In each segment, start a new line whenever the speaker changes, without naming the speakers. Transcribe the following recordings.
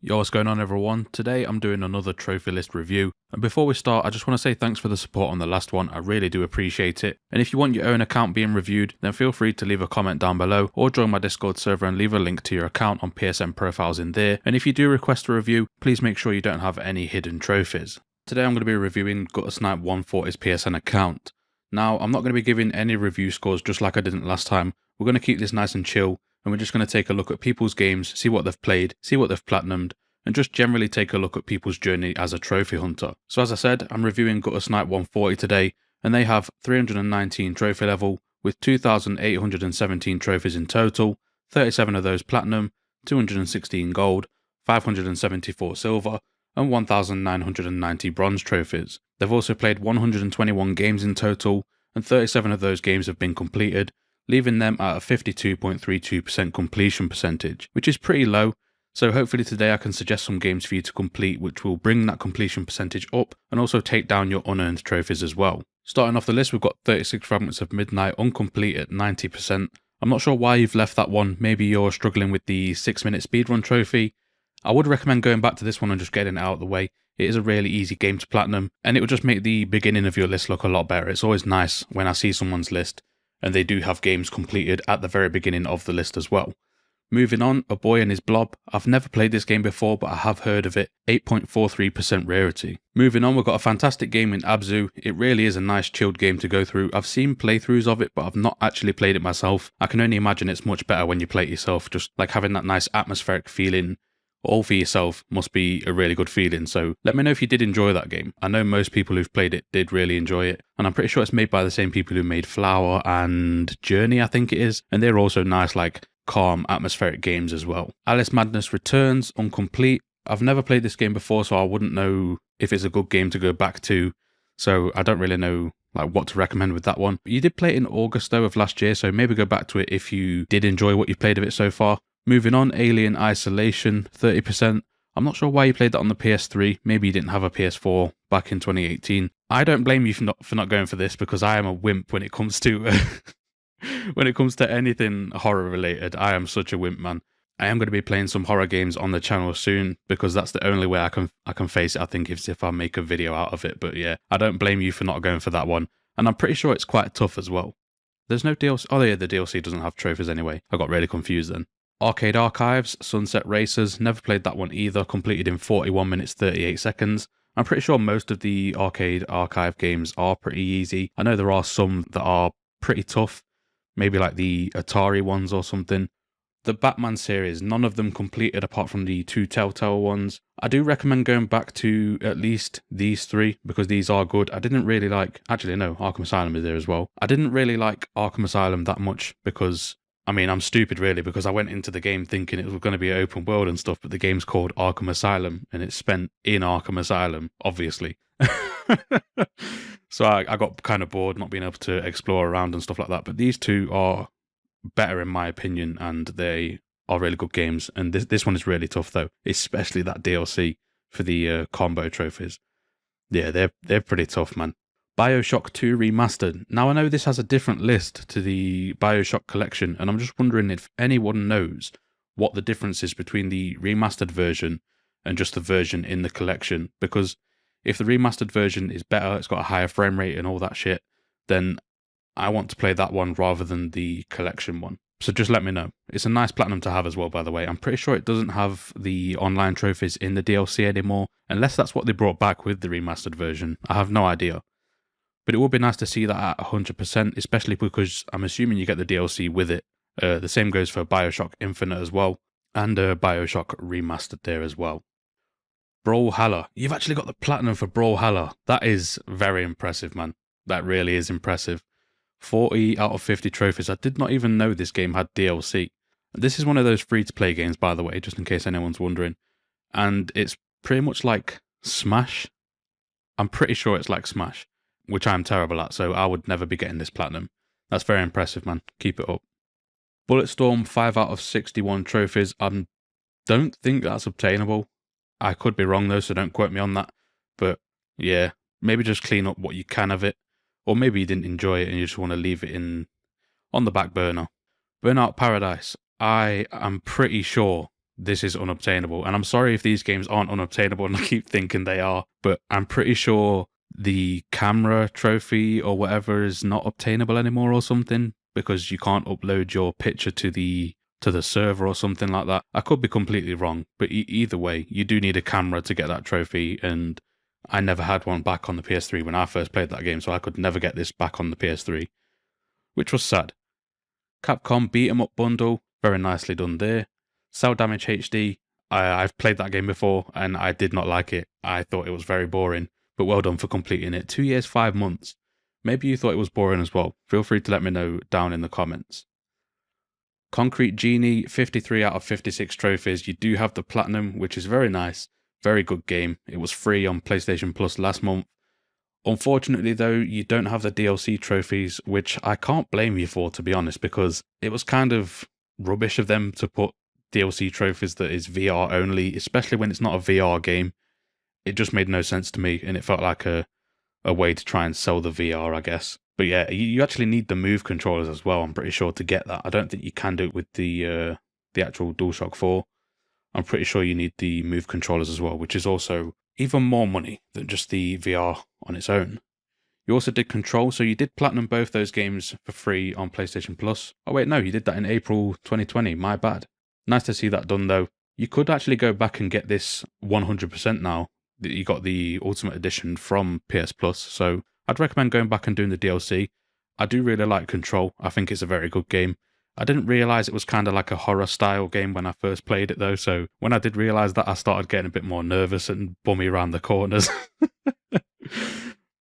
Yo, what's going on everyone? Today I'm doing another trophy list review, and before we start I just want to say thanks for the support on the last one. I really do appreciate it, and if you want your own account being reviewed, then feel free to leave a comment down below or join my Discord server and leave a link to your account on PSN profiles in there. And if you do request a review, please make sure you don't have any hidden trophies. Today I'm going to be reviewing Guttersnipe140's PSN account. Now I'm not going to be giving any review scores just like I didn't last time. We're going to keep this nice and chill, and we're just going to take a look at people's games, see what they've played, see what they've platinumed, and just generally take a look at people's journey as a trophy hunter. So as I said, I'm reviewing Guttersnipe140 today, and they have 319 trophy level, with 2,817 trophies in total, 37 of those platinum, 216 gold, 574 silver, and 1,990 bronze trophies. They've also played 121 games in total, and 37 of those games have been completed, leaving them at a 52.32% completion percentage, which is pretty low. So hopefully today I can suggest some games for you to complete which will bring that completion percentage up and also take down your unearned trophies as well. Starting off the list, we've got 36 Fragments of Midnight incomplete at 90%. I'm not sure why you've left that one. Maybe you're struggling with the 6-minute speedrun trophy. I would recommend going back to this one and just getting it out of the way. It is a really easy game to platinum, and it will just make the beginning of your list look a lot better. It's always nice when I see someone's list and they do have games completed at the very beginning of the list as well. Moving on, A Boy and His Blob. I've never played this game before, but I have heard of it. 8.43% rarity. Moving on, we've got a fantastic game in Abzu. It really is a nice chilled game to go through. I've seen playthroughs of it, but I've not actually played it myself. I can only imagine it's much better when you play it yourself. Just like having that nice atmospheric feeling all for yourself must be a really good feeling. So let me know if you did enjoy that game. I know most people who've played it did really enjoy it, and I'm pretty sure it's made by the same people who made Flower and Journey, I think it is, and they're also nice, like calm atmospheric games as well. Alice Madness Returns incomplete. I've never played this game before, so I wouldn't know if it's a good game to go back to, so I don't really know like what to recommend with that one. You did play it in August though of last year, so maybe go back to it if you did enjoy what you've played of it so far. Moving on, Alien Isolation, 30%. I'm not sure why you played that on the PS3. Maybe you didn't have a PS4 back in 2018. I don't blame you for not going for this, because I am a wimp when it comes to when it comes to anything horror related. I am such a wimp, man. I am going to be playing some horror games on the channel soon, because that's the only way I can face it. I think if I make a video out of it. But yeah, I don't blame you for not going for that one, and I'm pretty sure it's quite tough as well. There's no DLC. Oh yeah, the DLC doesn't have trophies anyway. I got really confused then. Arcade Archives, Sunset Racers, never played that one either, completed in 41 minutes 38 seconds. I'm pretty sure most of the Arcade Archive games are pretty easy. I know there are some that are pretty tough, maybe like the Atari ones or something. The Batman series, none of them completed apart from the 2 Telltale ones. I do recommend going back to at least these 3, because these are good. I didn't really like, actually no, Arkham Asylum is there as well. I didn't really like Arkham Asylum that much because, I mean, I'm stupid really, because I went into the game thinking it was going to be open world and stuff, but the game's called Arkham Asylum, and it's spent in Arkham Asylum, obviously. So I got kind of bored not being able to explore around and stuff like that, but these 2 are better in my opinion, and they are really good games. And this one is really tough though, especially that DLC for the combo trophies. Yeah, they're pretty tough, man. Bioshock 2 Remastered. Now I know this has a different list to the Bioshock collection, and I'm just wondering if anyone knows what the difference is between the remastered version and just the version in the collection, because if the remastered version is better, it's got a higher frame rate and all that shit, then I want to play that one rather than the collection one. So just let me know. It's a nice platinum to have as well, by the way. I'm pretty sure it doesn't have the online trophies in the DLC anymore, unless that's what they brought back with the remastered version. I have no idea. But it would be nice to see that at 100%, especially because I'm assuming you get the DLC with it. The same goes for Bioshock Infinite as well, and Bioshock Remastered there as well. Brawlhalla. You've actually got the platinum for Brawlhalla. That is very impressive, man. That really is impressive. 40 out of 50 trophies. I did not even know this game had DLC. This is one of those free-to-play games, by the way, just in case anyone's wondering. And it's pretty much like Smash. I'm pretty sure it's like Smash, which I'm terrible at, so I would never be getting this platinum. That's very impressive, man. Keep it up. Bulletstorm, 5 out of 61 trophies. I don't think that's obtainable. I could be wrong though, so don't quote me on that. But yeah, maybe just clean up what you can of it. Or maybe you didn't enjoy it and you just want to leave it on the back burner. Burnout Paradise. I am pretty sure this is unobtainable. And I'm sorry if these games aren't unobtainable and I keep thinking they are, but I'm pretty sure the camera trophy or whatever is not obtainable anymore or something, because you can't upload your picture to the server or something like that. I could be completely wrong, but either way, you do need a camera to get that trophy, and I never had one back on the PS3 when I first played that game, so I could never get this back on the PS3, which was sad. Capcom Beat 'em Up bundle, very nicely done there. Cell Damage HD, I've played that game before and I did not like it. I thought it was very boring, but well done for completing it. 2 years, 5 months. Maybe you thought it was boring as well. Feel free to let me know down in the comments. Concrete Genie, 53 out of 56 trophies. You do have the Platinum, which is very nice. Very good game. It was free on PlayStation Plus last month. Unfortunately, though, you don't have the DLC trophies, which I can't blame you for, to be honest, because it was kind of rubbish of them to put DLC trophies that is VR only, especially when it's not a VR game. It just made no sense to me, and it felt like a way to try and sell the VR, I guess. But yeah, you actually need the Move controllers as well, I'm pretty sure, to get that. I don't think you can do it with the actual DualShock 4. I'm pretty sure you need the Move controllers as well, which is also even more money than just the VR on its own. You also did Control, so you did Platinum both those games for free on PlayStation Plus. Oh wait, no, you did that in April 2020, my bad. Nice to see that done though. You could actually go back and get this 100% now that you got the Ultimate Edition from PS Plus, so I'd recommend going back and doing the DLC. I do really like Control, I think it's a very good game. I didn't realise it was kind of like a horror style game when I first played it though, so when I did realise that, I started getting a bit more nervous and bummy around the corners.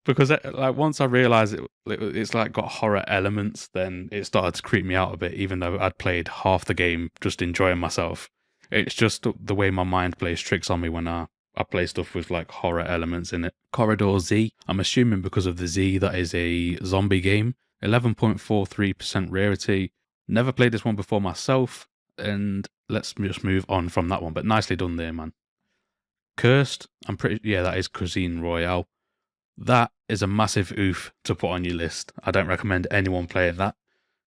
Because like once I realised it's like got horror elements, then it started to creep me out a bit, even though I'd played half the game just enjoying myself. It's just the way my mind plays tricks on me when I play stuff with like horror elements in it. Corridor Z, I'm assuming because of the Z that is a zombie game. 11.43% rarity. Never played this one before myself, and let's just move on from that one, but nicely done there, man. Cursed, that is Cuisine Royale. That is a massive oof to put on your list. I don't recommend anyone playing that,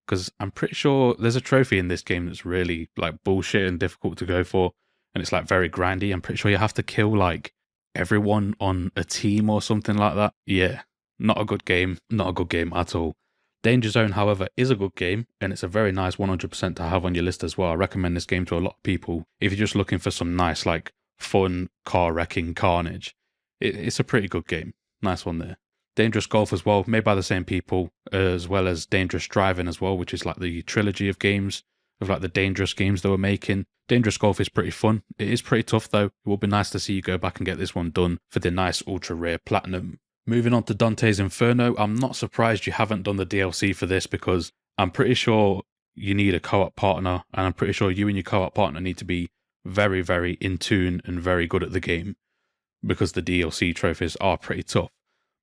because I'm pretty sure there's a trophy in this game that's really like bullshit and difficult to go for, and it's like very grindy. I'm pretty sure you have to kill like everyone on a team or something like that. Yeah, not a good game, not a good game at all. Danger Zone, however, is a good game, and it's a very nice 100% to have on your list as well. I recommend this game to a lot of people if you're just looking for some nice, like, fun car wrecking carnage. It's a pretty good game. Nice one there. Dangerous Golf as well, made by the same people, as well as Dangerous Driving as well, which is like the trilogy of games, of like the dangerous games they were making. Dangerous Golf is pretty fun. It is pretty tough though. It would be nice to see you go back and get this one done for the nice ultra rare Platinum. Moving on to Dante's Inferno, I'm not surprised you haven't done the DLC for this, because I'm pretty sure you need a co-op partner, and I'm pretty sure you and your co-op partner need to be very, very in tune and very good at the game, because the DLC trophies are pretty tough.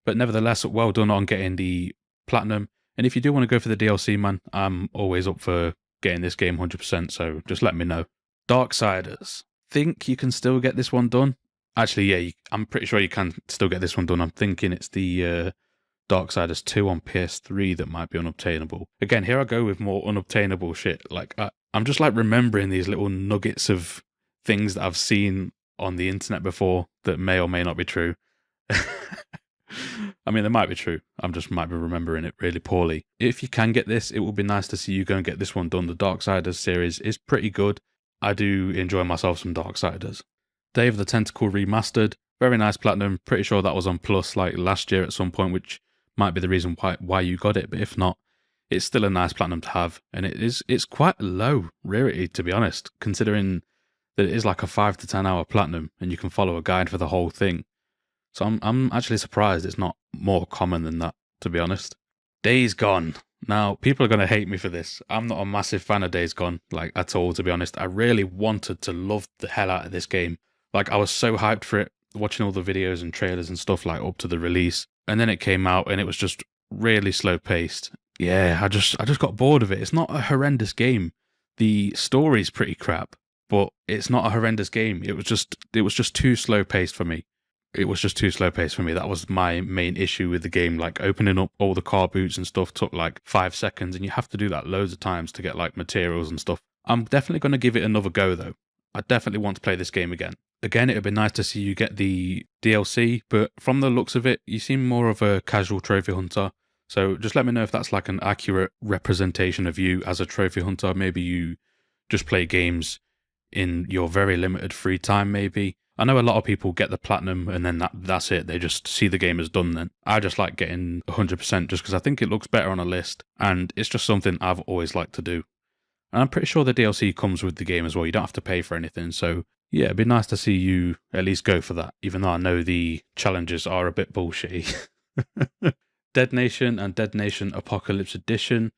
But nevertheless, well done on getting the Platinum, and if you do want to go for the DLC, man, I'm always up for getting this game 100%, so just let me know. Darksiders, think you can still get this one done? Actually, yeah, I'm pretty sure you can still get this one done. I'm thinking it's the Darksiders 2 on PS3 that might be unobtainable. Again, here I go with more unobtainable shit. Like, I'm just like remembering these little nuggets of things that I've seen on the internet before that may or may not be true. I mean, they might be true. I just might be remembering it really poorly. If you can get this, it would be nice to see you go and get this one done. The Darksiders series is pretty good. I do enjoy myself some Darksiders. Day of the Tentacle Remastered, very nice Platinum. Pretty sure that was on Plus like last year at some point, which might be the reason why you got it. But if not, it's still a nice Platinum to have, and it's quite low rarity, to be honest, considering that it is like a 5 to 10 hour Platinum, and you can follow a guide for the whole thing. So I'm actually surprised it's not more common than that, to be honest. Days Gone. Now, people are going to hate me for this. I'm not a massive fan of Days Gone, like at all, to be honest. I really wanted to love the hell out of this game. Like, I was so hyped for it, watching all the videos and trailers and stuff like up to the release. And then it came out and it was just really slow paced. Yeah, I just got bored of it. It's not a horrendous game. The story's pretty crap, but it's not a horrendous game. It was just too slow paced for me. It was just too slow paced for me. That was my main issue with the game. Like, opening up all the car boots and stuff took like 5 seconds, and you have to do that loads of times to get like materials and stuff. I'm definitely going to give it another go though. I definitely want to play this game again. Again, it would be nice to see you get the DLC, but from the looks of it, you seem more of a casual trophy hunter. So just let me know if that's like an accurate representation of you as a trophy hunter. Maybe you just play games in your very limited free time, maybe. I know a lot of people get the platinum and then that's it. They just see the game as done then. I just like getting 100% just because I think it looks better on a list, and it's just something I've always liked to do. And I'm pretty sure the DLC comes with the game as well. You don't have to pay for anything. So yeah, it'd be nice to see you at least go for that, even though I know the challenges are a bit bullshitty. Dead Nation and Dead Nation Apocalypse Edition.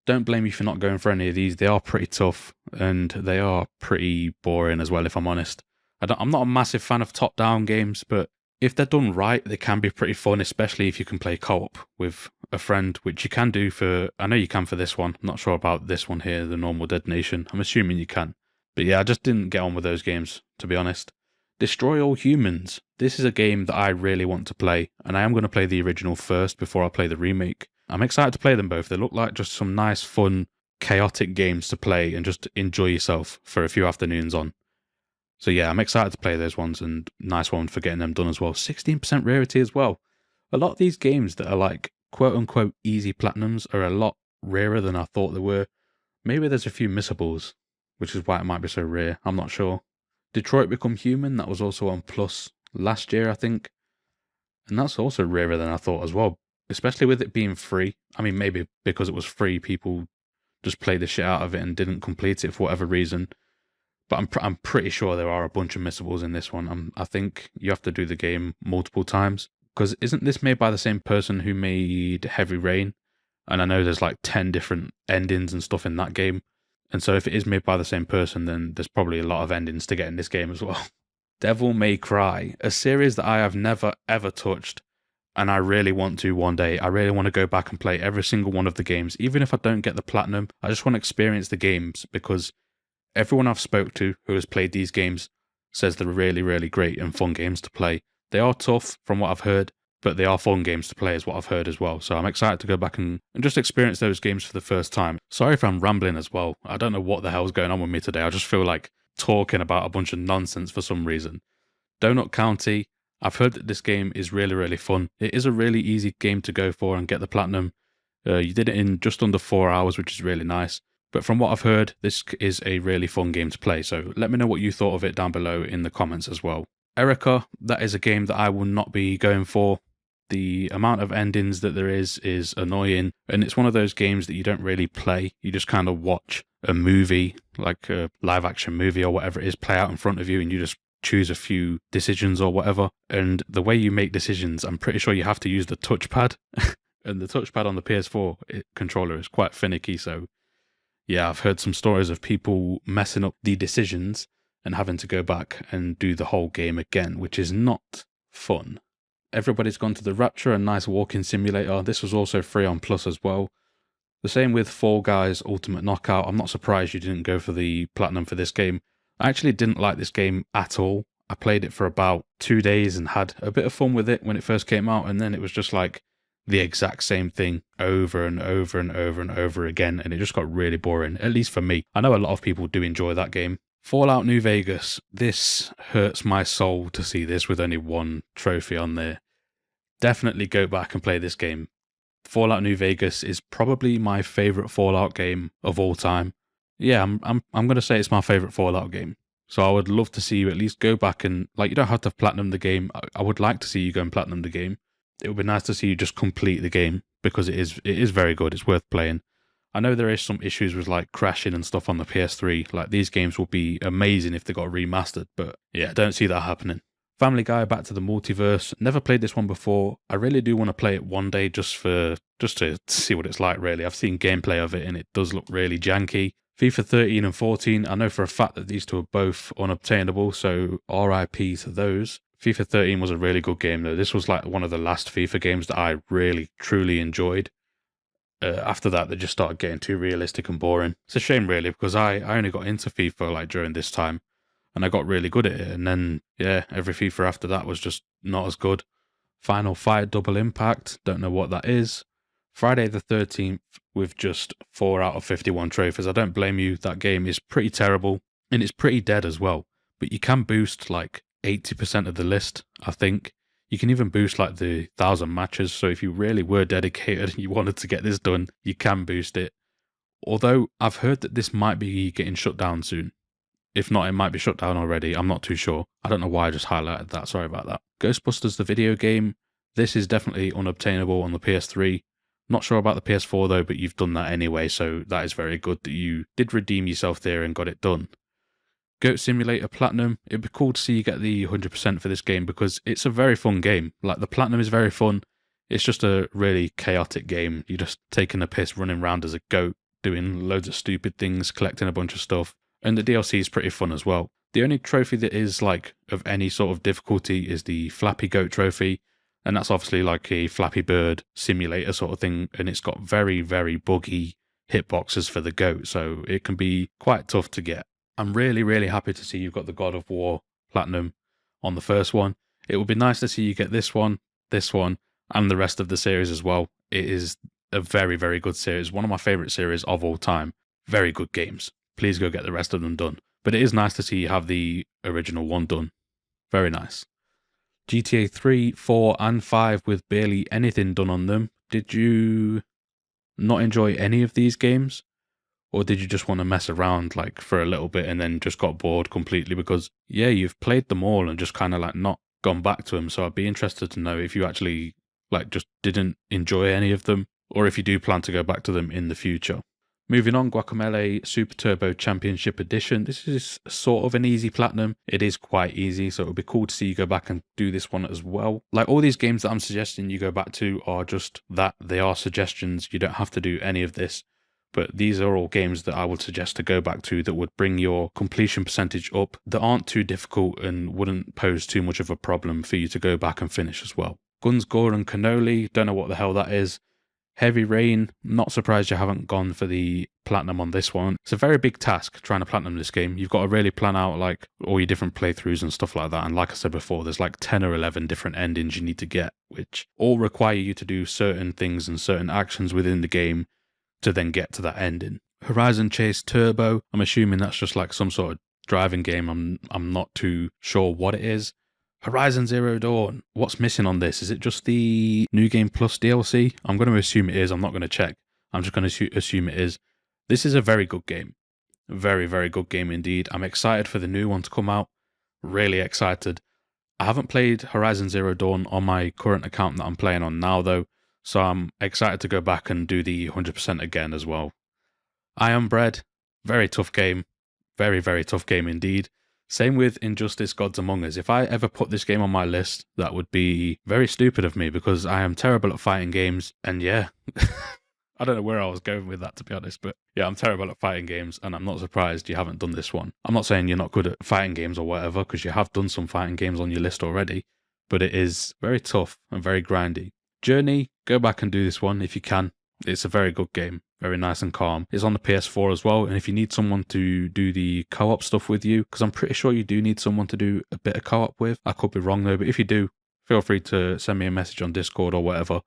Don't blame you for not going for any of these. They are pretty tough and they are pretty boring as well, if I'm honest. I'm not a massive fan of top-down games, but if they're done right, they can be pretty fun, especially if you can play co-op with a friend, which you can do for... I know you can for this one. I'm not sure about this one here, the normal Dead Nation. I'm assuming you can. But yeah, I just didn't get on with those games, to be honest. Destroy All Humans. This is a game that I really want to play, and I am going to play the original first before I play the remake. I'm excited to play them both. They look like just some nice, fun, chaotic games to play and just enjoy yourself for a few afternoons on. So yeah, I'm excited to play those ones, and nice one for getting them done as well. 16% rarity as well. A lot of these games that are like quote-unquote easy platinums are a lot rarer than I thought they were. Maybe there's a few missables, which is why it might be so rare. I'm not sure. Detroit Become Human, that was also on Plus last year, I think. And that's also rarer than I thought as well, especially with it being free. I mean, maybe because it was free, people just played the shit out of it and didn't complete it for whatever reason. But I'm pretty sure there are a bunch of missables in this one. I think you have to do the game multiple times. Because isn't this made by the same person who made Heavy Rain? And I know there's like 10 different endings and stuff in that game. And so if it is made by the same person, then there's probably a lot of endings to get in this game as well. Devil May Cry, a series that I have never ever touched. And I really want to one day. I really want to go back and play every single one of the games. Even if I don't get the platinum, I just want to experience the games, because everyone I've spoke to who has played these games says they're really, really great and fun games to play. They are tough from what I've heard, but they are fun games to play is what I've heard as well. So I'm excited to go back and just experience those games for the first time. Sorry if I'm rambling as well. I don't know what the hell's going on with me today. I just feel like talking about a bunch of nonsense for some reason. Donut County. I've heard that this game is really, really fun. It is a really easy game to go for and get the platinum. You did it in just under 4 hours, which is really nice. But from what I've heard, this is a really fun game to play. So let me know what you thought of it down below in the comments as well. Erica, that is a game that I will not be going for. The amount of endings that there is annoying. And it's one of those games that you don't really play. You just kind of watch a movie, like a live action movie or whatever it is, play out in front of you, and you just choose a few decisions or whatever. And the way you make decisions, I'm pretty sure you have to use the touchpad. And the touchpad on the PS4 controller is quite finicky, so yeah, I've heard some stories of people messing up the decisions and having to go back and do the whole game again, which is not fun. Everybody's Gone to the Rapture, a nice walking simulator. This was also free on Plus as well. The same with Fall Guys Ultimate Knockout. I'm not surprised you didn't go for the platinum for this game. I actually didn't like this game at all. I played it for about 2 days and had a bit of fun with it when it first came out, and then it was just like the exact same thing over and over and over and over again, and it just got really boring, at least for me. I know a lot of people do enjoy that game. Fallout New Vegas. This hurts my soul to see this with only one trophy on there. Definitely go back and play this game. Fallout New Vegas is probably my favourite Fallout game of all time. Yeah, I'm going to say it's my favourite Fallout game. So I would love to see you at least go back and, like, you don't have to platinum the game. I would like to see you go and platinum the game. It would be nice to see you just complete the game, because it is very good. It's worth playing. I know there is some issues with like crashing and stuff on the PS3. Like, these games would be amazing if they got remastered, but yeah, I don't see that happening. Family Guy Back to the Multiverse. Never played this one before. I really do want to play it one day just to see what it's like, really. I've seen gameplay of it and it does look really janky. FIFA 13 and 14. I know for a fact that these two are both unobtainable, so RIP to those. FIFA 13 was a really good game though. This was like one of the last FIFA games that I really, truly enjoyed. After that, they just started getting too realistic and boring. It's a shame, really, because I only got into FIFA like during this time, and I got really good at it. And then, yeah, every FIFA after that was just not as good. Final Fight Double Impact, don't know what that is. Friday the 13th with just 4 out of 51 trophies. I don't blame you. That game is pretty terrible. and it's pretty dead as well. But you can boost like 80% of the list, I think. You can even boost like the 1,000 matches, so if you really were dedicated and you wanted to get this done, you can boost it. Although I've heard that this might be getting shut down soon. If not, it might be shut down already. I'm not too sure. I don't know why I just highlighted that. Sorry about that. Ghostbusters, the video game. This is definitely unobtainable on the PS3. Not sure about the PS4 though, but you've done that anyway, so that is very good that you did redeem yourself there and got it done. Goat Simulator Platinum. It'd be cool to see you get the 100% for this game because it's a very fun game. Like, the Platinum is very fun. It's just a really chaotic game. You're just taking a piss, running around as a goat, doing loads of stupid things, collecting a bunch of stuff. And the DLC is pretty fun as well. The only trophy that is like of any sort of difficulty is the Flappy Goat trophy. And that's obviously like a Flappy Bird simulator sort of thing. And it's got very, very buggy hitboxes for the goat. So it can be quite tough to get. I'm really, really happy to see you've got the God of War Platinum on the first one. It would be nice to see you get this one, and the rest of the series as well. It is a very, very good series. One of my favourite series of all time. Very good games. Please go get the rest of them done. But it is nice to see you have the original one done. Very nice. GTA 3, 4 and 5 with barely anything done on them. Did you not enjoy any of these games? Or did you just want to mess around like for a little bit and then just got bored completely? Because, yeah, you've played them all and just kind of like not gone back to them. So I'd be interested to know if you actually like just didn't enjoy any of them, or if you do plan to go back to them in the future. Moving on, Guacamelee Super Turbo Championship Edition. This is sort of an easy platinum. It is quite easy, so it would be cool to see you go back and do this one as well. Like, all these games that I'm suggesting you go back to are just that. They are suggestions. You don't have to do any of this. But these are all games that I would suggest to go back to that would bring your completion percentage up, that aren't too difficult and wouldn't pose too much of a problem for you to go back and finish as well. Guns, Gore and Cannoli, don't know what the hell that is. Heavy Rain, not surprised you haven't gone for the platinum on this one. It's a very big task trying to platinum this game. You've got to really plan out like all your different playthroughs and stuff like that. And like I said before, there's like 10 or 11 different endings you need to get, which all require you to do certain things and certain actions within the game to then get to that ending. Horizon Chase Turbo, I'm assuming that's just like some sort of driving game. I'm not too sure what it is. Horizon Zero Dawn, what's missing on this? Is it just the New Game Plus DLC? I'm going to assume it is. I'm not going to check. I'm just going to assume it is. This is a very good game. Very, very good game indeed. I'm excited for the new one to come out. Really excited. I haven't played Horizon Zero Dawn on my current account that I'm playing on now though, so I'm excited to go back and do the 100% again as well. Iron Bread, very tough game. Very, very tough game indeed. Same with Injustice Gods Among Us. If I ever put this game on my list, that would be very stupid of me because I am terrible at fighting games. And yeah, I don't know where I was going with that, to be honest. But yeah, I'm terrible at fighting games and I'm not surprised you haven't done this one. I'm not saying you're not good at fighting games or whatever, because you have done some fighting games on your list already. But it is very tough and very grindy. Journey, go back and do this one if you can. It's a very good game. Very nice and calm. It's on the PS4 as well, and if you need someone to do the co-op stuff with you, because I'm pretty sure you do need someone to do a bit of co-op with. I could be wrong though, but if you do, feel free to send me a message on Discord or whatever,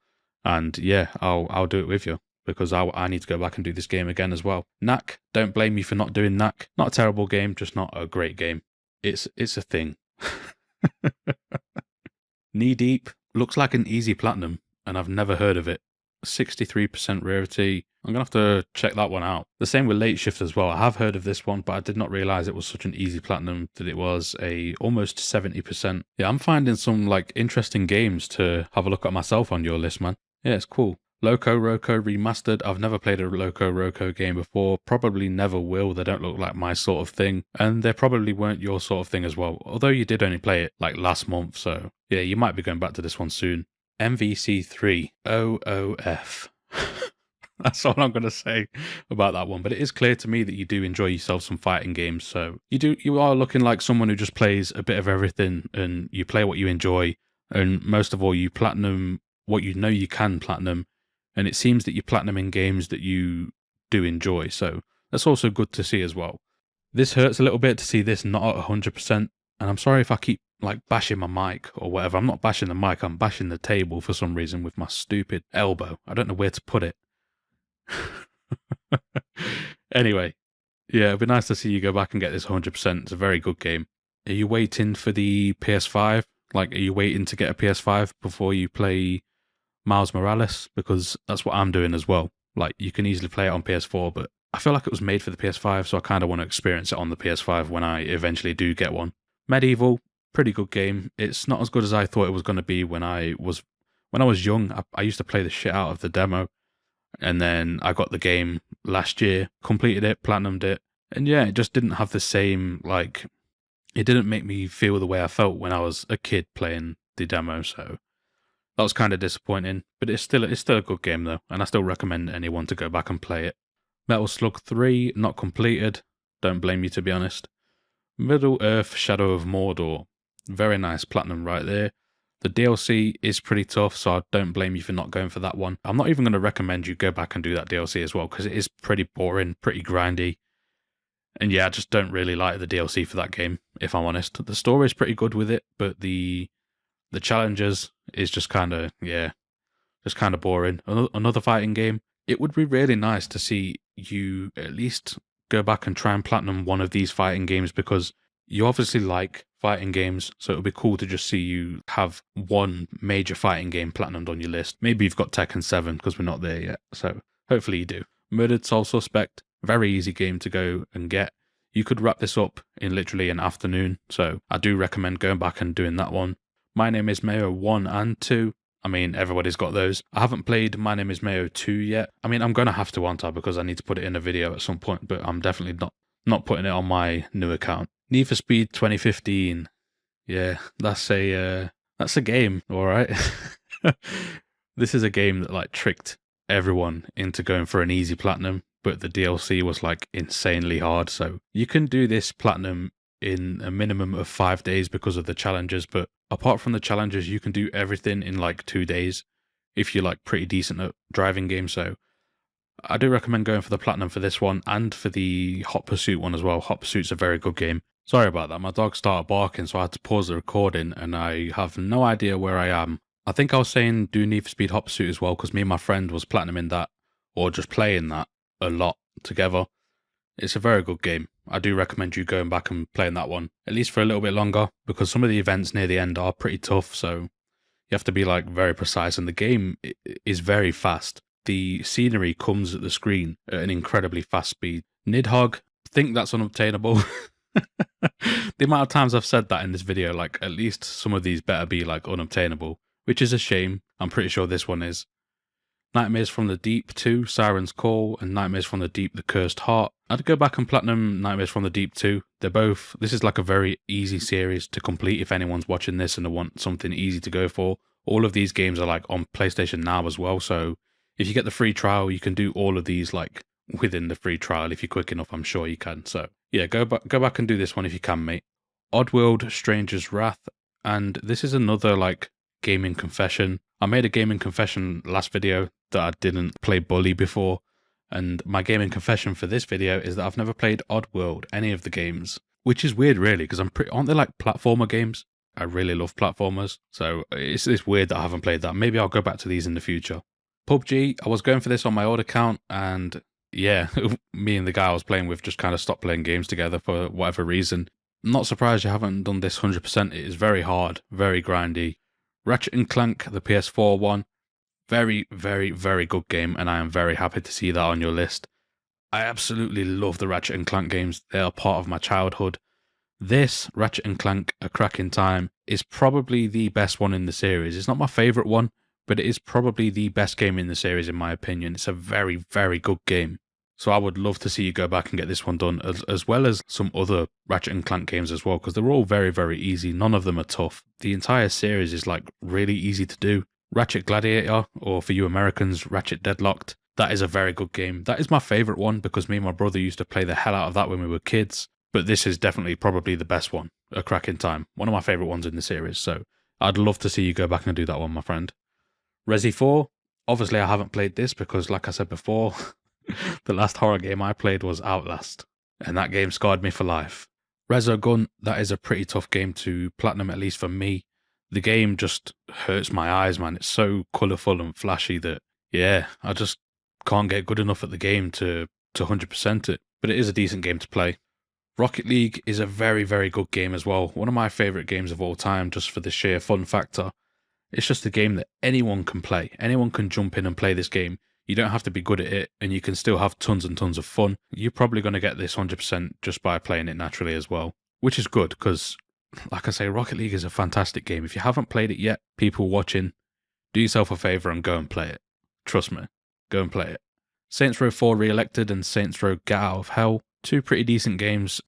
and yeah, I'll do it with you, because I need to go back and do this game again as well. Knack, don't blame me for not doing Knack. Not a terrible game, just not a great game. It's a thing. Knee Deep, looks like an easy platinum, and I've never heard of it. 63% rarity. I'm going to have to check that one out. The same with Late Shift as well. I have heard of this one, but I did not realise it was such an easy platinum that it was a almost 70%. Yeah, I'm finding some like interesting games to have a look at myself on your list, man. Yeah, it's cool. Loco Roco Remastered. I've never played a Loco Roco game before. Probably never will. They don't look like my sort of thing. And they probably weren't your sort of thing as well. Although you did only play it like last month, so yeah, you might be going back to this one soon. MVC3 OOF. That's all I'm going to say about that one. But it is clear to me that you do enjoy yourself some fighting games. So you are looking like someone who just plays a bit of everything, and you play what you enjoy. And most of all, you platinum what you know you can platinum. And it seems that you platinum in games that you do enjoy. So that's also good to see as well. This hurts a little bit to see this not at 100%. And I'm sorry if I keep like bashing my mic or whatever. I'm not bashing the mic, I'm bashing the table for some reason with my stupid elbow. I don't know where to put it. Anyway, Yeah, it'd be nice to see you go back and get this 100%. It's a very good game. Are you waiting for the PS5? Like, are you waiting to get a PS5 before you play Miles Morales? Because that's what I'm doing as well. Like, you can easily play it on PS4, but I feel like it was made for the PS5, so I kind of want to experience it on the PS5 when I eventually do get one. Medieval, pretty good game. It's not as good as I thought it was going to be when I was young. I used to play the shit out of the demo, and then I got the game last year, completed it, platinumed it, and yeah, it just didn't have the same, like, it didn't make me feel the way I felt when I was a kid playing the demo, so that was kind of disappointing. But it's still a good game though, and I still recommend anyone to go back and play it. Metal Slug 3, not completed. Don't blame you, to be honest. Middle Earth Shadow of Mordor, very nice platinum right there. The DLC is pretty tough, so I don't blame you for not going for that one. I'm not even going to recommend you go back and do that DLC as well, because it is pretty boring, pretty grindy. And yeah, I just don't really like the DLC for that game, if I'm honest. The story is pretty good with it, but the challenges is just kind of, yeah, just kind of boring. Another fighting game. It would be really nice to see you at least go back and try and platinum one of these fighting games, because you obviously like fighting games, so it would be cool to just see you have one major fighting game platinumed on your list. Maybe you've got Tekken 7, because we're not there yet, so hopefully you do. Murdered Soul Suspect, very easy game to go and get. You could wrap this up in literally an afternoon, so I do recommend going back and doing that one. My Name is Mayo 1 and 2. I mean, everybody's got those. I haven't played My Name is Mayo 2 yet. I mean, I'm going to have to, aren't I? Because I need to put it in a video at some point, but I'm definitely not putting it on my new account. Need for Speed 2015. Yeah, that's a game, all right? This is a game that like tricked everyone into going for an easy platinum, but the DLC was like insanely hard. So you can do this platinum in a minimum of 5 days because of the challenges, but apart from the challenges, you can do everything in like 2 days if you're like pretty decent at driving games. So I do recommend going for the platinum for this one and for the Hot Pursuit one as well. Hot Pursuit's a very good game. Sorry about that, my dog started barking, so I had to pause the recording, and I have no idea where I am. I think I was saying do Need for Speed Hot Pursuit as well, because me and my friend was platinuming that, or just playing that a lot together. It's a very good game. I do recommend you going back and playing that one, at least for a little bit longer, because some of the events near the end are pretty tough, so you have to be like very precise, and the game is very fast. The scenery comes at the screen at an incredibly fast speed. Nidhogg, think that's unobtainable. The amount of times I've said that in this video, like at least some of these better be like unobtainable, which is a shame. I'm pretty sure this one is. Nightmares from the Deep 2, Siren's Call, and Nightmares from the Deep, The Cursed Heart. I'd go back and platinum Nightmares from the Deep 2. This is like a very easy series to complete if anyone's watching this and they want something easy to go for. All of these games are like on PlayStation Now as well, so if you get the free trial, you can do all of these like within the free trial. If you're quick enough, I'm sure you can. So yeah, go back and do this one if you can, mate. Oddworld, Stranger's Wrath, and this is another like gaming confession. I made a gaming confession last video that I didn't play Bully before, and my gaming confession for this video is that I've never played Oddworld, any of the games, which is weird really, because aren't they like platformer games? I really love platformers, so it's weird that I haven't played that. Maybe I'll go back to these in the future. PUBG, I was going for this on my old account, and yeah, me and the guy I was playing with just kind of stopped playing games together for whatever reason. I'm not surprised you haven't done this 100%. It is very hard, very grindy. Ratchet & Clank, the PS4 one, very, very, very good game, and I am very happy to see that on your list. I absolutely love the Ratchet & Clank games. They are part of my childhood. This, Ratchet & Clank, A Crack in Time, is probably the best one in the series. It's not my favourite one, but it is probably the best game in the series in my opinion. It's a very, very good game. So I would love to see you go back and get this one done, as well as some other Ratchet & Clank games as well, because they're all very, very easy. None of them are tough. The entire series is like really easy to do. Ratchet Gladiator, or for you Americans, Ratchet Deadlocked, that is a very good game. That is my favourite one, because me and my brother used to play the hell out of that when we were kids. But this is definitely probably the best one, A Crack in Time. One of my favourite ones in the series, so I'd love to see you go back and do that one, my friend. Resi 4, obviously I haven't played this because, like I said before, the last horror game I played was Outlast, and that game scarred me for life. Resogun, that is a pretty tough game to platinum, at least for me. The game just hurts my eyes, man. It's so colourful and flashy that, yeah, I just can't get good enough at the game to 100% it. but it is a decent game to play. Rocket League is a very, very good game as well. One of my favourite games of all time, just for the sheer fun factor. It's just a game that anyone can play. Anyone can jump in and play this game. You don't have to be good at it, and you can still have tons and tons of fun. You're probably going to get this 100% just by playing it naturally as well, which is good because, like I say, Rocket League is a fantastic game. If you haven't played it yet, people watching, do yourself a favour and go and play it. Trust me, go and play it. Saints Row 4 Re-Elected and Saints Row Get Out of Hell, two pretty decent games.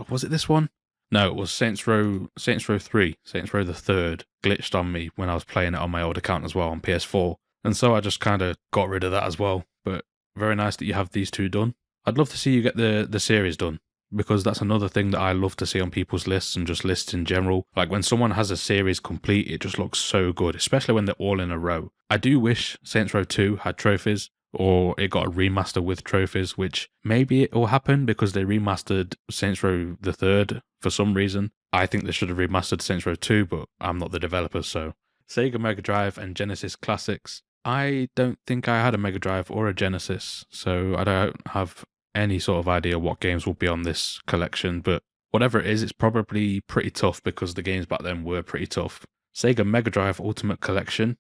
Was it this one? No, it was Saints Row 3, Saints Row the Third, glitched on me when I was playing it on my old account as well on PS4. And so I just kind of got rid of that as well. But very nice that you have these two done. I'd love to see you get the series done, because that's another thing that I love to see on people's lists and just lists in general. Like when someone has a series complete, it just looks so good, especially when they're all in a row. I do wish Saints Row 2 had trophies, or it got a remaster with trophies, which maybe it will happen because they remastered Saints Row the Third for some reason. I think they should have remastered Saints Row 2, but I'm not the developer, so. Sega Mega Drive and Genesis Classics. I don't think I had a Mega Drive or a Genesis, so I don't have any sort of idea what games will be on this collection, but whatever it is, it's probably pretty tough because the games back then were pretty tough. Sega Mega Drive Ultimate Collection.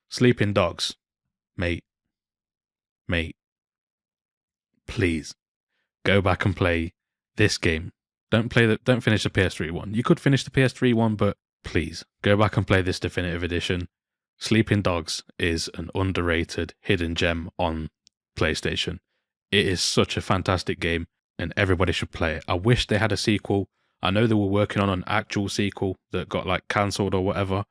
Sleeping Dogs. Mate, please go back and play this game. Don't finish the PS3 one. You could finish the PS3 one, but please go back and play this definitive edition. Sleeping Dogs is an underrated hidden gem on PlayStation. It is such a fantastic game, and everybody should play it. I wish they had a sequel. I know they were working on an actual sequel that got like cancelled or whatever,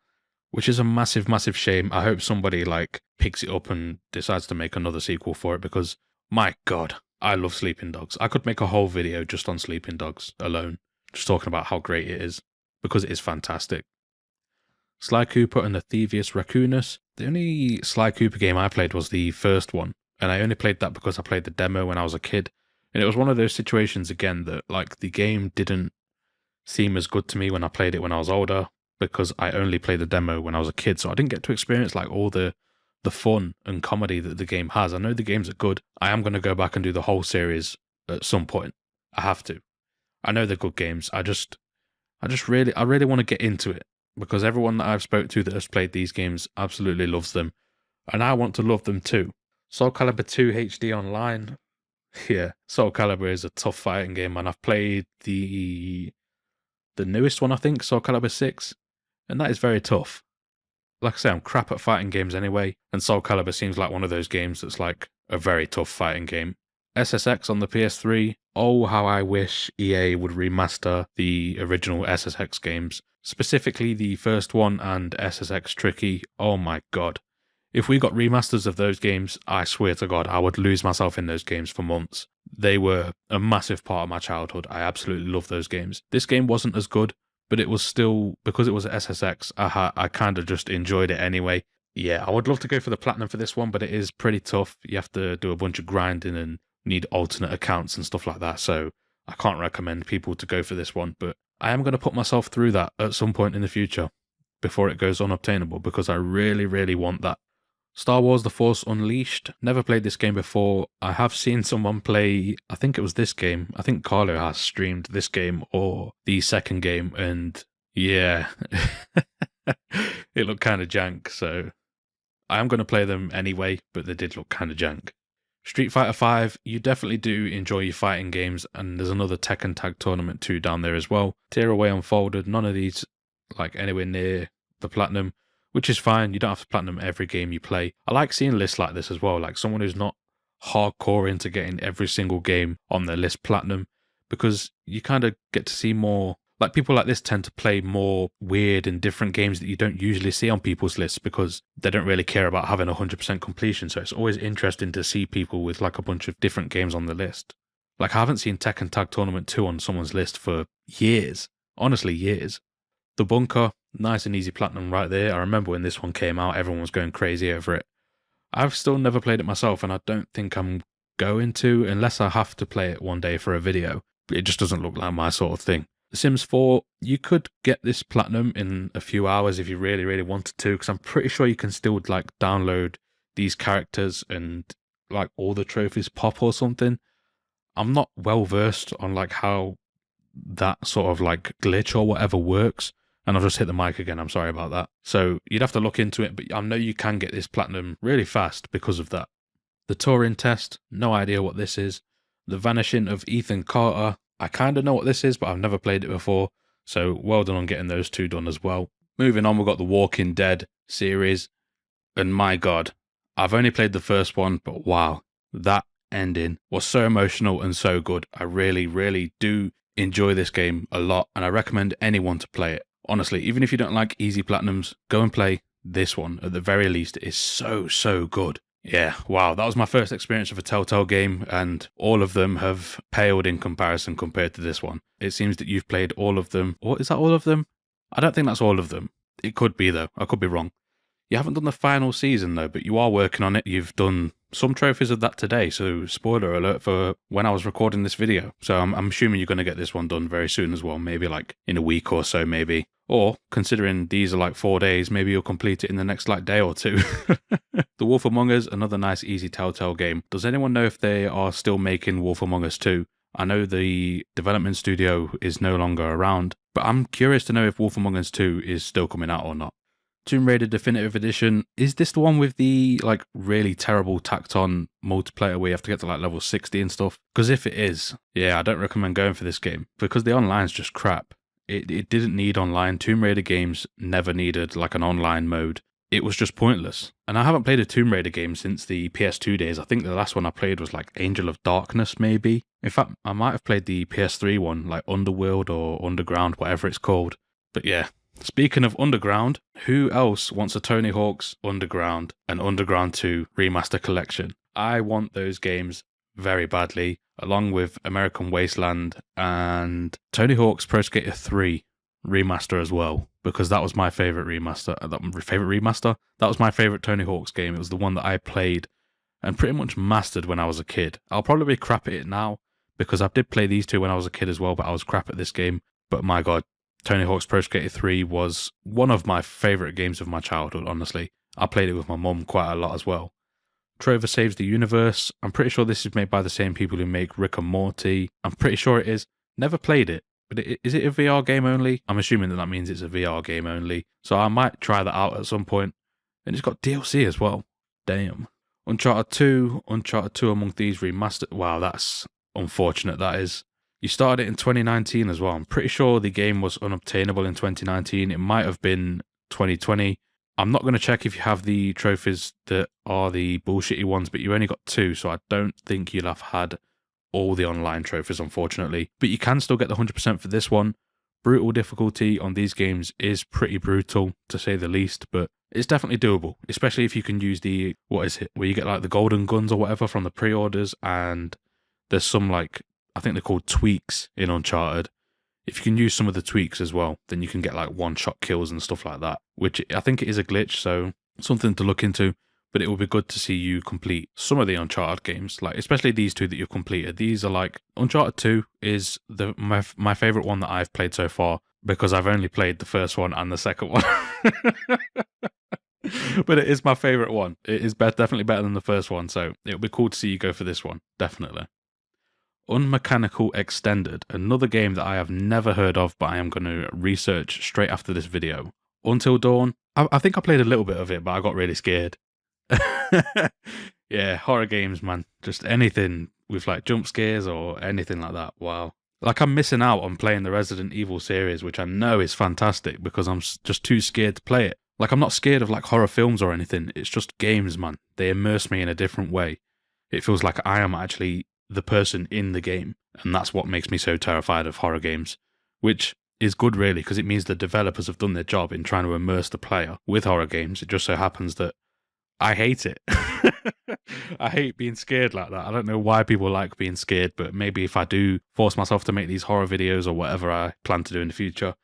which is a massive, massive shame. I hope somebody like picks it up and decides to make another sequel for it, because my God, I love Sleeping Dogs. I could make a whole video just on Sleeping Dogs alone, just talking about how great it is, because it is fantastic. Sly Cooper and the Thievius Raccoonus. The only Sly Cooper game I played was the first one, and I only played that because I played the demo when I was a kid. And it was one of those situations again that like the game didn't seem as good to me when I played it when I was older, because I only played the demo when I was a kid, so I didn't get to experience like all the fun and comedy that the game has. I know the games are good. I am going to go back and do the whole series at some point. I have to. I know they're good games. I really want to get into it, because everyone that I've spoke to that has played these games absolutely loves them, and I want to love them too. Soul Calibur 2 HD Online. Yeah, Soul Calibur is a tough fighting game, and I've played the newest one, I think, Soul Calibur 6, and that is very tough. Like I say, I'm crap at fighting games anyway, and Soul Calibur seems like one of those games that's like a very tough fighting game. SSX on the PS3. Oh, how I wish EA would remaster the original SSX games, specifically the first one and SSX Tricky. Oh my God. If we got remasters of those games, I swear to God, I would lose myself in those games for months. They were a massive part of my childhood. I absolutely love those games. This game wasn't as good, but it was still, because it was SSX, I kind of just enjoyed it anyway. Yeah, I would love to go for the platinum for this one, but it is pretty tough. You have to do a bunch of grinding and need alternate accounts and stuff like that, so I can't recommend people to go for this one, but I am going to put myself through that at some point in the future before it goes unobtainable, because I really, really want that. Star Wars The Force Unleashed. Never played this game before. I have seen someone play, I think it was this game. I think Carlo has streamed this game or the second game, and yeah, it looked kind of jank, so I am going to play them anyway, but they did look kind of jank. Street Fighter 5, you definitely do enjoy your fighting games, and there's another Tekken Tag Tournament 2 down there as well. Tearaway Unfolded, none of these like anywhere near the platinum, which is fine. You don't have to platinum every game you play. I like seeing lists like this as well, like someone who's not hardcore into getting every single game on their list platinum, because you kind of get to see more. Like people like this tend to play more weird and different games that you don't usually see on people's lists, because they don't really care about having 100% completion. So it's always interesting to see people with like a bunch of different games on the list. Like I haven't seen Tekken Tag Tournament 2 on someone's list for years. Honestly, years. The Bunker, nice and easy platinum right there. I remember when this one came out, everyone was going crazy over it. I've still never played it myself, and I don't think I'm going to, unless I have to play it one day for a video. It just doesn't look like my sort of thing. The Sims 4, you could get this platinum in a few hours if you really, really wanted to, because I'm pretty sure you can still like download these characters and like all the trophies pop or something. I'm not well versed on like how that sort of like glitch or whatever works. And I've just hit the mic again, I'm sorry about that. So you'd have to look into it, but I know you can get this platinum really fast because of that. The Turing test, no idea what this is. The vanishing of Ethan Carter, I kind of know what this is, but I've never played it before. So well done on getting those two done as well. Moving on, we've got the Walking Dead series. And my God, I've only played the first one, but wow, that ending was so emotional and so good. I really, really do enjoy this game a lot, and I recommend anyone to play it. Honestly, even if you don't like easy platinums, go and play this one. At the very least, it is so, so good. Yeah, wow, that was my first experience of a Telltale game, and all of them have paled in comparison compared to this one. It seems that you've played all of them. Or is that all of them? I don't think that's all of them. It could be, though. I could be wrong. You haven't done the final season, though, but you are working on it. You've done some trophies of that today, so spoiler alert for when I was recording this video. So I'm assuming you're going to get this one done very soon as well, maybe like in a week or so, maybe. Or, considering these are like 4 days, maybe you'll complete it in the next like day or two. The Wolf Among Us, another nice easy Telltale game. Does anyone know if they are still making Wolf Among Us 2? I know the development studio is no longer around, but I'm curious to know if Wolf Among Us 2 is still coming out or not. Tomb Raider Definitive Edition, is this the one with the like really terrible tacked on multiplayer where you have to get to like level 60 and stuff? Because if it is, yeah, I don't recommend going for this game because the online's just crap. It didn't need online. Tomb Raider games never needed like an online mode. It was just pointless. And I haven't played a Tomb Raider game since the PS2 days. I think the last one I played was like Angel of Darkness, maybe. In fact, I might have played the PS3 one, like Underworld or Underground, whatever it's called. But yeah, speaking of Underground, who else wants a Tony Hawk's Underground and Underground 2 Remaster Collection? I want those games very badly, along with American Wasteland and Tony Hawk's Pro Skater 3 Remaster as well, because that was my favourite remaster. That was my favourite Tony Hawk's game. It was the one that I played and pretty much mastered when I was a kid. I'll probably be crap at it now, because I did play these two when I was a kid as well, but I was crap at this game. But my God, Tony Hawk's Pro Skater 3 was one of my favourite games of my childhood, honestly. I played it with my mum quite a lot as well. Trover Saves the Universe. I'm pretty sure this is made by the same people who make Rick and Morty. I'm pretty sure it is. Never played it. But is it a VR game only? I'm assuming that means it's a VR game only. So I might try that out at some point. And it's got DLC as well. Damn. Uncharted 2 Among Thieves Remastered. Wow, that's unfortunate, that is. You started it in 2019 as well. I'm pretty sure the game was unobtainable in 2019. It might have been 2020. I'm not going to check if you have the trophies that are the bullshitty ones, but you only got 2, so I don't think you'll have had all the online trophies, unfortunately. But you can still get the 100% for this one. Brutal difficulty on these games is pretty brutal, to say the least, but it's definitely doable, especially if you can use the, what is it, where you get like the golden guns or whatever from the pre-orders, and there's some like, I think they're called tweaks in Uncharted. If you can use some of the tweaks as well, then you can get like one-shot kills and stuff like that, which I think it is a glitch, so something to look into. But it will be good to see you complete some of the Uncharted games, like especially these two that you've completed. These are like, Uncharted 2 is my favourite one that I've played so far, because I've only played the first one and the second one. But it is my favourite one. It is definitely better than the first one, so it'll be cool to see you go for this one, definitely. Unmechanical Extended, another game that I have never heard of, but I am going to research straight after this video. Until Dawn, I think I played a little bit of it, but I got really scared. Yeah, horror games, man. Just anything with like jump scares or anything like that. Wow. Like I'm missing out on playing the Resident Evil series, which I know is fantastic because I'm just too scared to play it. Like I'm not scared of like horror films or anything. It's just games, man. They immerse me in a different way. It feels like I am actually the person in the game, and that's what makes me so terrified of horror games, which is good really, because it means the developers have done their job in trying to immerse the player with horror games. It just so happens that I hate it. I hate being scared like that. I don't know why people like being scared, but maybe if I do force myself to make these horror videos or whatever I plan to do in the future,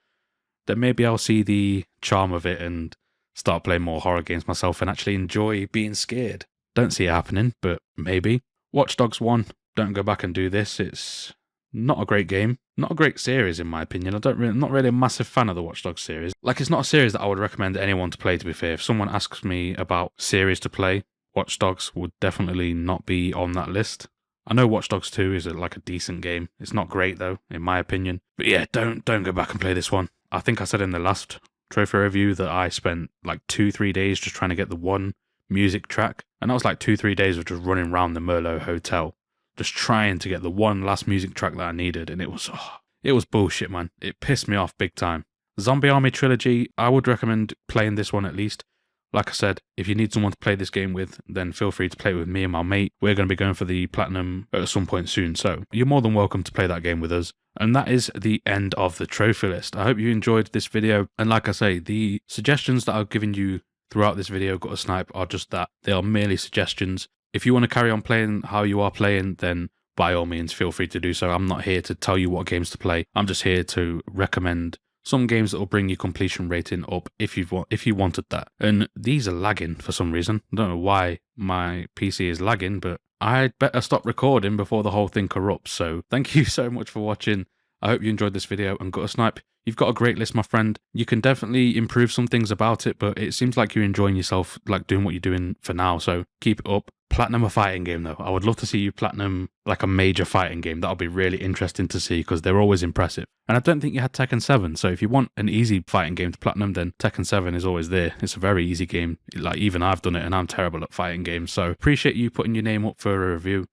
then maybe I'll see the charm of it and start playing more horror games myself and actually enjoy being scared. Don't see it happening, but maybe. Watch Dogs 1. Don't go back and do this. It's not a great game. Not a great series, in my opinion. I'm not really a massive fan of the Watch Dogs series. Like, it's not a series that I would recommend anyone to play, to be fair. If someone asks me about series to play, Watch Dogs would definitely not be on that list. I know Watch Dogs 2 is like a decent game. It's not great though, in my opinion. But yeah, don't go back and play this one. I think I said in the last trophy review that I spent like 2-3 days just trying to get the one music track. And that was like 2-3 days of just running around the Merlot Hotel, just trying to get the one last music track that I needed. And it was bullshit, man. It pissed me off big time. Zombie Army Trilogy, I would recommend playing this one at least. Like I said, if you need someone to play this game with, then feel free to play it with me and my mate. We're going to be going for the platinum at some point soon, so you're more than welcome to play that game with us. And that is the end of the trophy list. I hope you enjoyed this video, and like I say, the suggestions that I've given you throughout this video, Guttersnipe, are just that. They are merely suggestions. If you want to carry on playing how you are playing, then by all means feel free to do so. I'm not here to tell you what games to play. I'm just here to recommend some games that will bring your completion rating up if you wanted that. And these are lagging for some reason. I don't know why my PC is lagging, but I'd better stop recording before the whole thing corrupts. So thank you so much for watching. I hope you enjoyed this video, and Guttersnipe, you've got a great list, my friend. You can definitely improve some things about it, but it seems like you're enjoying yourself, like doing what you're doing for now, so keep it up. Platinum a fighting game though. I would love to see you platinum like a major fighting game. That'll be really interesting to see because they're always impressive. And I don't think you had Tekken 7, so if you want an easy fighting game to platinum, then Tekken 7 is always there. It's a very easy game. Like, even I've done it and I'm terrible at fighting games, so appreciate you putting your name up for a review.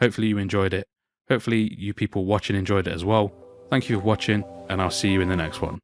Hopefully you enjoyed it. Hopefully you people watching enjoyed it as well. Thank you for watching, and I'll see you in the next one.